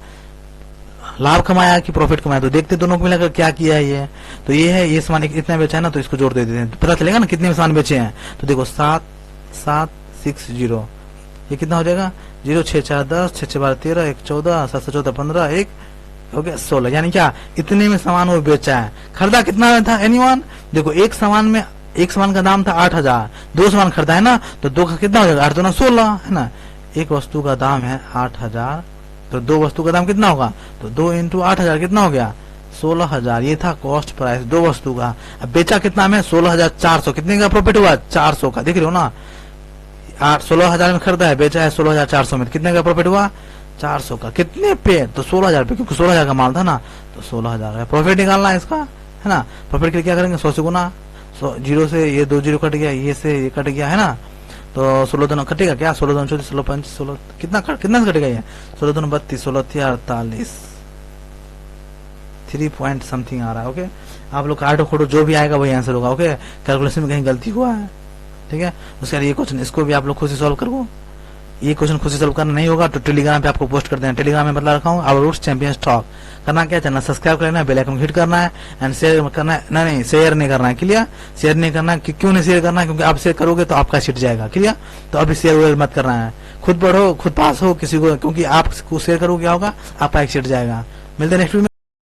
लाभ कमाया कि प्रॉफिट कमाया, तो देखते दोनों को मिलाकर क्या किया है ये, तो ये है, ये सामान इतना बेचा है ना, तो इसको जोड़ देते हैं, पता चलेगा ना कितने सामान बेचे हैं। तो देखो 7760, ये कितना हो जाएगा, 0 6 4 10 6 6 12 13 1 14 7 7 14 15 1 हो गया 16, यानी क्या इतने में सामान वो बेचा है। खरीदा कितना में था, एनीवन, देखो एक सामान का दाम था 8,000, 2 सामान खरीदा है ना, तो 2 का कितना हो जाएगा, 8 2 16 है ना, एक वस्तु का दाम है 8,000, तो 2 वस्तु का दाम कितना होगा, तो 2 × 8,000 कितना हो गया 16,000, ये था कॉस्ट प्राइस 2 वस्तु का। अब बेचा कितना में 16,400, कितने का प्रॉफिट हुआ 400 का, देख रहे हो ना, 16,000 में खरीदा है, बेचा है 16,400 में, कितने का प्रॉफिट हुआ 400 का, कितने पे, तो 16,000 पे, क्योंकि 16,000 का माल था ना, तो 16,000 का प्रॉफिट निकालना है इसका, है ना। प्रॉफिट के लिए क्या करेंगे 100 से गुना, जीरो से ये 2 जीरो कट गया, ये से ये कट गया है ना, तो 16 दोनों कटेगा क्या, 16 दोनों 34, 16 5 16 कितना कटेगा ये, 16 दोनों 32, 16 48, 3 पॉइंट समथिंग आ रहा है। ओके, आप लोग काटो खोटो जो भी आएगा वही आंसर होगा। ओके, कैलकुलेशन में कहीं गलती हुआ है, ठीक है। उसके बाद ये क्वेश्चन, इसको भी आप लोग खुद से सॉल्व करो। ये क्वेश्चन खुद से सॉल्व करना नहीं होगा तो टेलीग्राम पे आपको पोस्ट कर देना। टेलीग्राम में बता रखा हूँ आवर रूट्स चैंपियंस टॉक। करना क्या, चैनल सब्सक्राइब करना है, बेल आइकन हिट करना है एंड शेयर करना है। नहीं, शेयर नहीं करना है, क्लियर। शेयर नहीं करना है, क्यों नहीं शेयर करना है, क्योंकि आप शेयर करोगे तो आपका सीट जाएगा, क्लियर। तो अभी शेयर वेयर मत करना है, खुद पढ़ो खुद पास हो किसी को, क्योंकि आप शेयर करोगे क्या होगा, आपका एक सीट जाएगा। मिलते हैं नेक्स्ट वीडियो में।